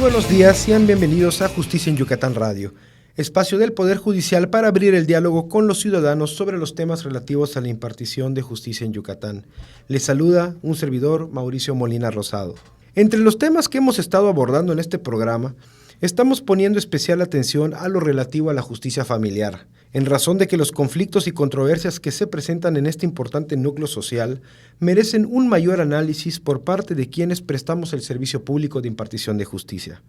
buenos días, sean bienvenidos a Justicia en Yucatán Radio, espacio del Poder Judicial para abrir el diálogo con los ciudadanos sobre los temas relativos a la impartición de justicia en Yucatán. Les saluda un servidor, Mauricio Molina Rosado. Entre los temas que hemos estado abordando en este programa, estamos poniendo especial atención a lo relativo a la justicia familiar, en razón de que los conflictos y controversias que se presentan en este importante núcleo social merecen un mayor análisis por parte de quienes prestamos el servicio público de impartición de justicia.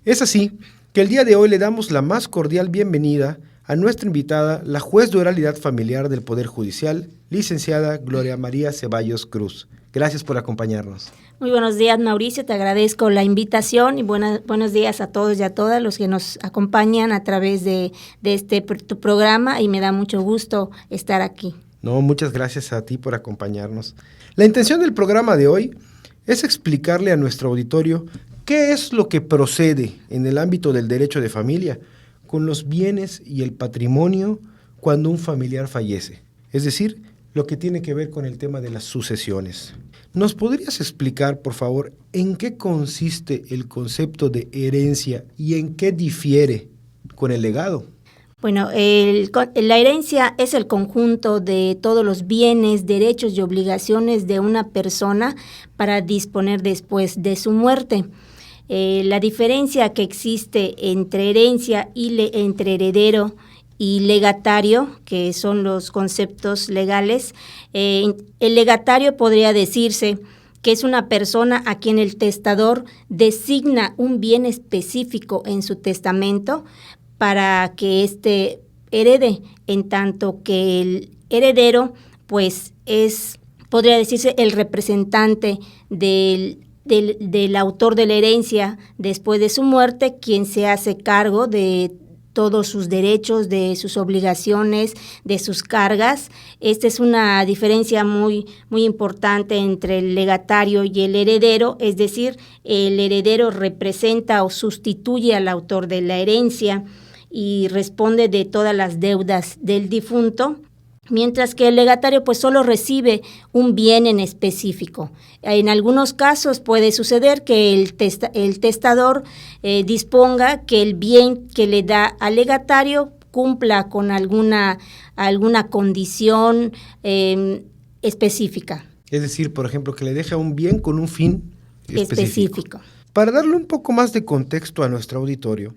Es así que el día de hoy le damos la más cordial bienvenida a nuestra invitada, la juez de oralidad familiar del Poder Judicial, licenciada Gloria María Ceballos Cruz. Gracias por acompañarnos. Muy buenos días, Mauricio, te agradezco la invitación y buenos días a todos y a todas los que nos acompañan a través de tu programa, y me da mucho gusto estar aquí. No, muchas gracias a ti por acompañarnos. La intención del programa de hoy es explicarle a nuestro auditorio qué es lo que procede en el ámbito del derecho de familia con los bienes y el patrimonio cuando un familiar fallece, es decir, lo que tiene que ver con el tema de las sucesiones. ¿Nos podrías explicar, por favor, en qué consiste el concepto de herencia y en qué difiere con el legado? Bueno, la herencia es el conjunto de todos los bienes, derechos y obligaciones de una persona para disponer después de su muerte. La diferencia que existe entre herencia y entre heredero y legatario, que son los conceptos legales. El legatario podría decirse que es una persona a quien el testador designa un bien específico en su testamento para que éste herede, en tanto que el heredero pues podría decirse el representante del autor de la herencia después de su muerte, quien se hace cargo de todos sus derechos, de sus obligaciones, de sus cargas. Esta es una diferencia muy, muy importante entre el legatario y el heredero, es decir, el heredero representa o sustituye al autor de la herencia y responde de todas las deudas del difunto, mientras que el legatario pues solo recibe un bien en específico. En algunos casos puede suceder que el testador disponga que el bien que le da al legatario cumpla con alguna condición específica. Es decir, por ejemplo, que le deja un bien con un fin específico. Para darle un poco más de contexto a nuestro auditorio,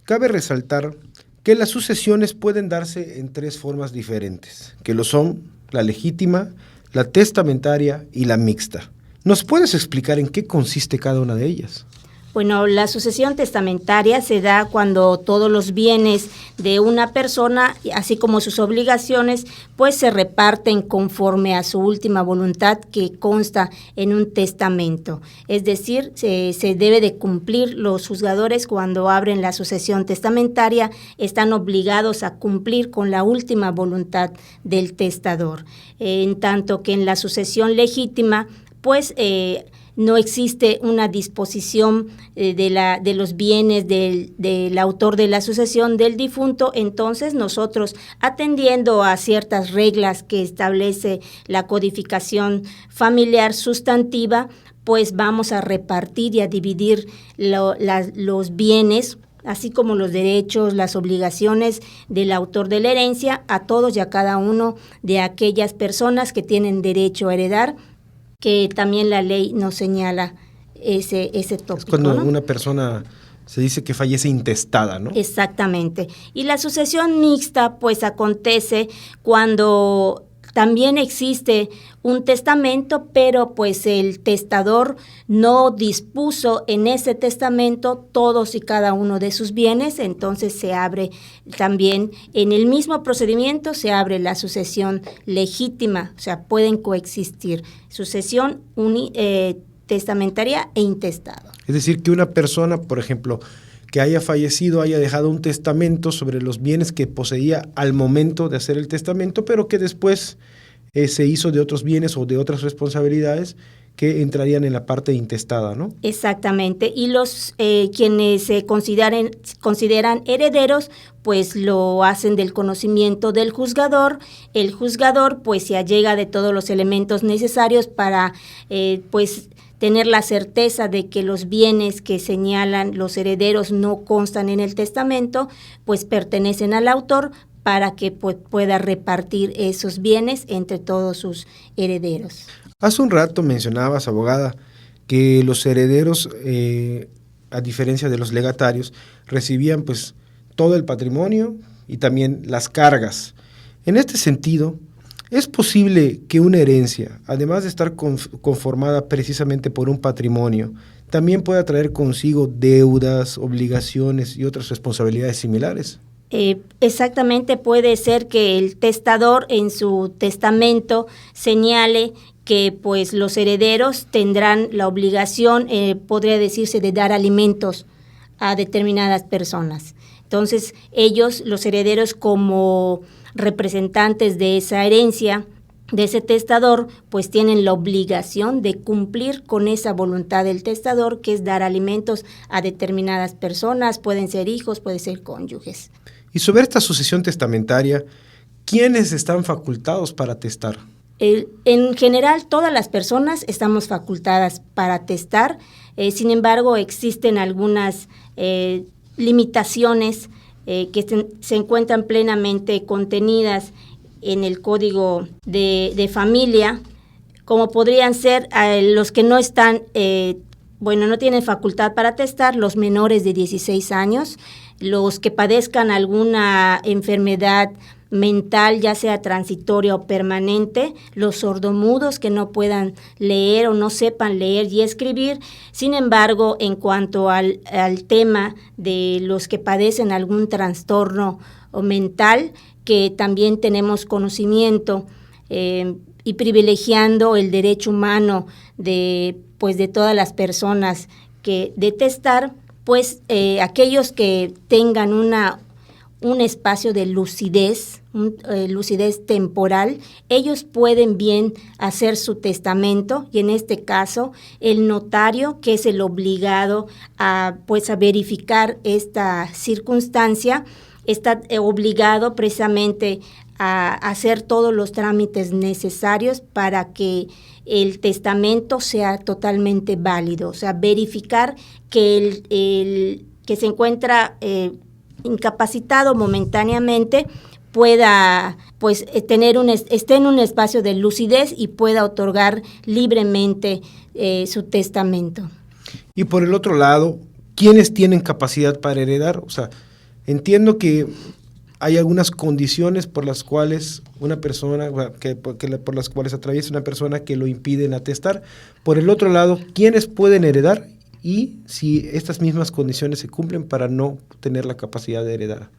cabe resaltar que las sucesiones pueden darse en tres formas diferentes, que lo son la legítima, la testamentaria y la mixta. ¿Nos puedes explicar en qué consiste cada una de ellas? Bueno, la sucesión testamentaria se da cuando todos los bienes de una persona, así como sus obligaciones, pues se reparten conforme a su última voluntad que consta en un testamento. Es decir, se debe de cumplir. Los juzgadores, cuando abren la sucesión testamentaria, están obligados a cumplir con la última voluntad del testador. En tanto que en la sucesión legítima, pues no existe una disposición de los bienes del autor de la sucesión del difunto. Entonces nosotros, atendiendo a ciertas reglas que establece la codificación familiar sustantiva, pues vamos a repartir y a dividir los bienes, así como los derechos, las obligaciones del autor de la herencia, a todos y a cada uno de aquellas personas que tienen derecho a heredar, que también la ley nos señala ese tópico. Es cuando, ¿no?, una persona se dice que fallece intestada, ¿no? Exactamente. Y la sucesión mixta pues acontece cuando también existe un testamento, pero pues el testador no dispuso en ese testamento todos y cada uno de sus bienes. Entonces se abre también, en el mismo procedimiento, se abre la sucesión legítima, o sea, pueden coexistir sucesión testamentaria e intestado. Es decir, que una persona, por ejemplo, que haya fallecido, haya dejado un testamento sobre los bienes que poseía al momento de hacer el testamento, pero que después se hizo de otros bienes o de otras responsabilidades que entrarían en la parte intestada, ¿no? Exactamente. Y los quienes se consideran herederos, pues lo hacen del conocimiento del juzgador. El juzgador pues se allega de todos los elementos necesarios para pues tener la certeza de que los bienes que señalan los herederos no constan en el testamento, pues pertenecen al autor para que pueda repartir esos bienes entre todos sus herederos. Hace un rato mencionabas, abogada, que los herederos, a diferencia de los legatarios, recibían pues todo el patrimonio y también las cargas. En este sentido, ¿es posible que una herencia, además de estar conformada precisamente por un patrimonio, también pueda traer consigo deudas, obligaciones y otras responsabilidades similares? Exactamente, puede ser que el testador en su testamento señale que pues los herederos tendrán la obligación, podría decirse, de dar alimentos a determinadas personas. Entonces, ellos, los herederos, como representantes de esa herencia, de ese testador, pues tienen la obligación de cumplir con esa voluntad del testador, que es dar alimentos a determinadas personas, pueden ser hijos, pueden ser cónyuges. Y sobre esta sucesión testamentaria, ¿quiénes están facultados para testar? En general, todas las personas estamos facultadas para testar, sin embargo, existen algunas limitaciones que se encuentran plenamente contenidas en el Código de Familia, como podrían ser los que no están, no tienen facultad para testar, los menores de 16 años, los que padezcan alguna enfermedad mental, ya sea transitoria o permanente, los sordomudos que no puedan leer o no sepan leer y escribir. Sin embargo, en cuanto al tema de los que padecen algún trastorno mental, que también tenemos conocimiento y privilegiando el derecho humano de todas las personas que de testar, aquellos que tengan un espacio de lucidez, lucidez temporal, ellos pueden bien hacer su testamento, y en este caso el notario, que es el obligado a verificar esta circunstancia, está obligado precisamente a hacer todos los trámites necesarios para que el testamento sea totalmente válido, o sea, verificar que el que se encuentra incapacitado momentáneamente pueda esté en un espacio de lucidez y pueda otorgar libremente su testamento. Y por el otro lado, ¿quiénes tienen capacidad para heredar? O sea, entiendo que hay algunas condiciones por las cuales una persona, por las cuales atraviesa una persona que lo impiden atestar. Por el otro lado, ¿quiénes pueden heredar? Y si estas mismas condiciones se cumplen para no tener la capacidad de heredar.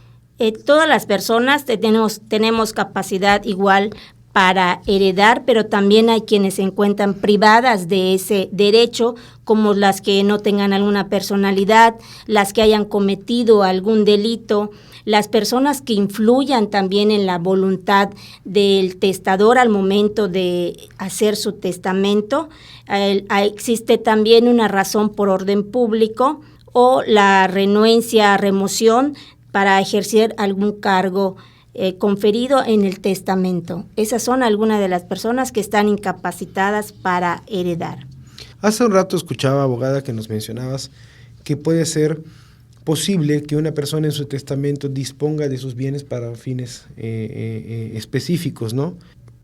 Todas las personas tenemos capacidad igual para heredar, pero también hay quienes se encuentran privadas de ese derecho, como las que no tengan alguna personalidad, las que hayan cometido algún delito, las personas que influyan también en la voluntad del testador al momento de hacer su testamento. Existe también una razón por orden público o la renuencia, remoción para ejercer algún cargo conferido en el testamento. Esas son algunas de las personas que están incapacitadas para heredar. Hace un rato escuchaba, abogada, que nos mencionabas que puede ser posible que una persona en su testamento disponga de sus bienes para fines específicos, ¿no?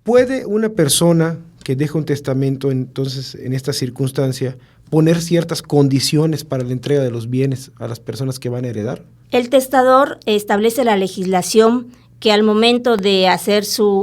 ¿Puede una persona que deja un testamento, entonces, en esta circunstancia, poner ciertas condiciones para la entrega de los bienes a las personas que van a heredar? El testador establece la legislación que al momento de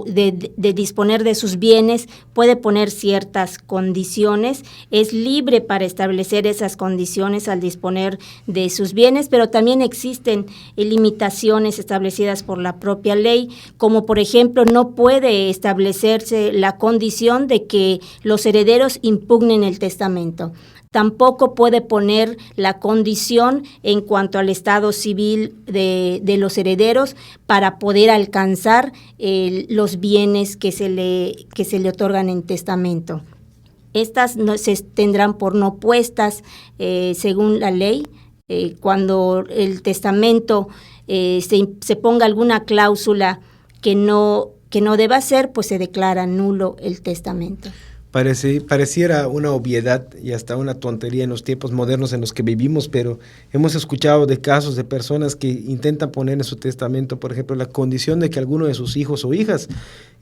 de disponer de sus bienes puede poner ciertas condiciones, es libre para establecer esas condiciones al disponer de sus bienes, pero también existen limitaciones establecidas por la propia ley, como por ejemplo no puede establecerse la condición de que los herederos impugnen el testamento. Tampoco puede poner la condición en cuanto al estado civil de los herederos para poder alcanzar los bienes que se le otorgan en testamento. Estas se tendrán por no puestas según la ley. Cuando el testamento se ponga alguna cláusula que no deba ser, pues se declara nulo el testamento. Pareciera una obviedad y hasta una tontería en los tiempos modernos en los que vivimos, pero hemos escuchado de casos de personas que intentan poner en su testamento, por ejemplo, la condición de que alguno de sus hijos o hijas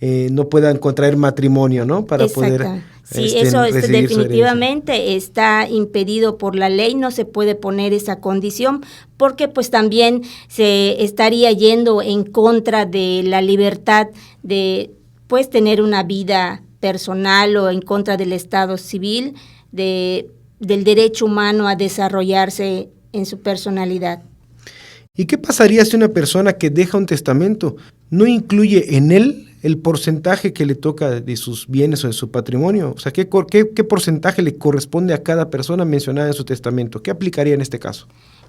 no puedan contraer matrimonio, ¿no? Para poder sí, eso definitivamente está impedido por la ley, no se puede poner esa condición porque pues también se estaría yendo en contra de la libertad de pues tener una vida personal o en contra del Estado civil, del derecho humano a desarrollarse en su personalidad. ¿Y qué pasaría si una persona que deja un testamento no incluye en él el porcentaje que le toca de sus bienes o de su patrimonio? O sea, ¿qué porcentaje le corresponde a cada persona mencionada en su testamento? ¿Qué aplicaría en este caso?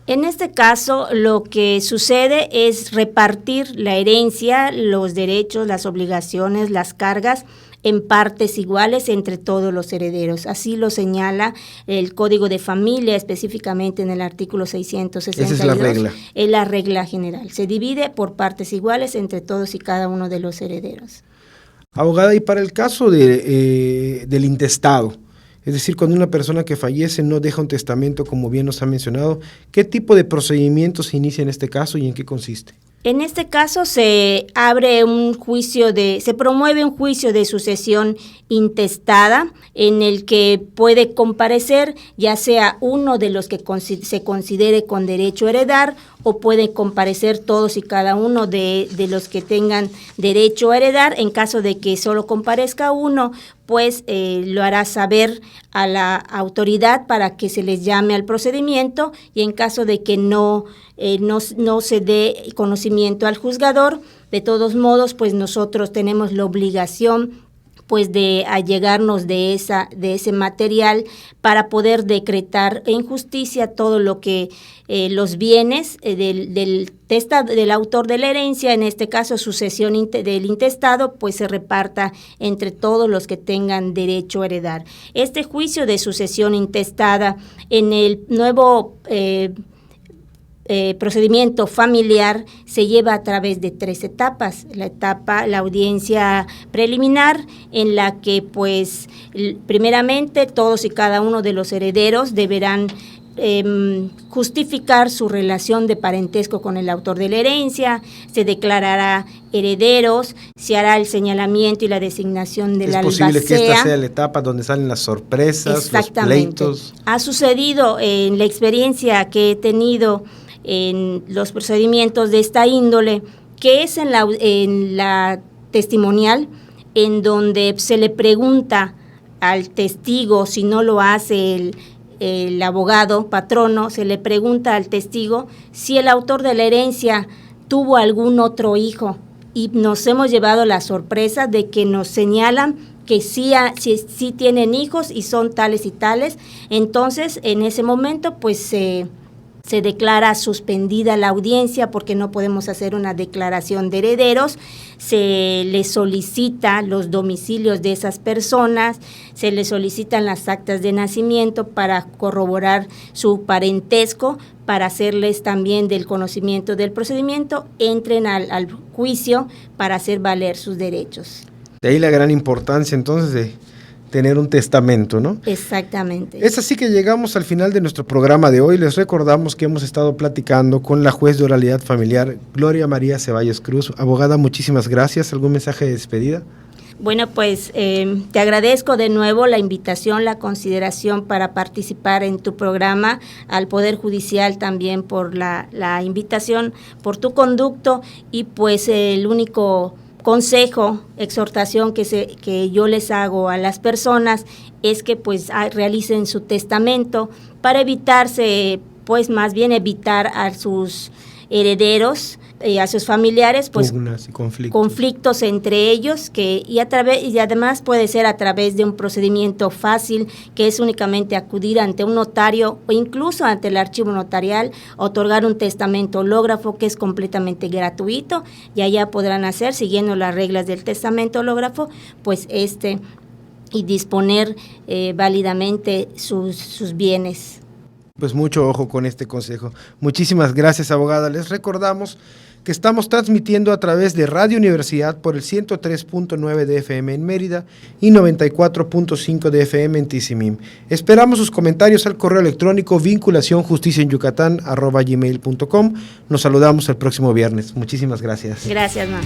En este caso, lo que sucede es repartir la herencia, los derechos, las obligaciones, las cargas en partes iguales entre todos los herederos. Así lo señala el Código de Familia, específicamente en el artículo 662. Esa es la regla. Es la regla general. Se divide por partes iguales entre todos y cada uno de los herederos. Abogada, y para el caso del intestado, es decir, cuando una persona que fallece no deja un testamento, como bien nos ha mencionado, ¿qué tipo de procedimiento se inicia en este caso y en qué consiste? En este caso se promueve un juicio de sucesión intestada en el que puede comparecer ya sea uno de los que se considere con derecho a heredar o pueden comparecer todos y cada uno de los que tengan derecho a heredar. En caso de que solo comparezca uno, pues lo hará saber a la autoridad para que se les llame al procedimiento y en caso de que no se dé conocimiento al juzgador, de todos modos, pues nosotros tenemos la obligación pues de allegarnos de ese material para poder decretar en justicia todo lo que los bienes del autor de la herencia, en este caso sucesión del intestado, pues se reparta entre todos los que tengan derecho a heredar. Este juicio de sucesión intestada en el nuevo procedimiento familiar se lleva a través de 3 etapas. La audiencia preliminar, en la que pues primeramente todos y cada uno de los herederos deberán justificar su relación de parentesco con el autor de la herencia, se declarará herederos, se hará el señalamiento y la designación del albacea. Es posible que esta sea la etapa donde salen las sorpresas, los pleitos. Ha sucedido en la experiencia que he tenido en los procedimientos de esta índole, que es en la testimonial, en donde se le pregunta al testigo, si no lo hace el abogado patrono, se le pregunta al testigo si el autor de la herencia tuvo algún otro hijo, y nos hemos llevado la sorpresa de que nos señalan que sí tienen hijos y son tales y tales. Entonces, en ese momento, pues se declara suspendida la audiencia porque no podemos hacer una declaración de herederos, se les solicita los domicilios de esas personas, se les solicitan las actas de nacimiento para corroborar su parentesco, para hacerles también del conocimiento del procedimiento, entren al juicio para hacer valer sus derechos. De ahí la gran importancia entonces de tener un testamento, ¿no? Exactamente. Es así que llegamos al final de nuestro programa de hoy. Les recordamos que hemos estado platicando con la juez de oralidad familiar, Gloria María Ceballos Cruz. Abogada, muchísimas gracias. ¿Algún mensaje de despedida? Bueno, pues te agradezco de nuevo la invitación, la consideración para participar en tu programa, al Poder Judicial también por la invitación, por tu conducto, y pues el único consejo, exhortación que yo les hago a las personas es que pues realicen su testamento para evitar a sus herederos y a sus familiares pues pugnas y conflictos entre ellos, y además puede ser a través de un procedimiento fácil, que es únicamente acudir ante un notario o incluso ante el archivo notarial, otorgar un testamento hológrafo que es completamente gratuito, y allá podrán hacer, siguiendo las reglas del testamento hológrafo, pues y disponer válidamente sus bienes. Pues mucho ojo con este consejo. Muchísimas gracias, abogada. Les recordamos que estamos transmitiendo a través de Radio Universidad por el 103.9 de FM en Mérida y 94.5 de FM en Tizimín. Esperamos sus comentarios al correo electrónico vinculacionjusticiaenyucatán@gmail.com. Nos saludamos el próximo viernes. Muchísimas gracias. Gracias, man.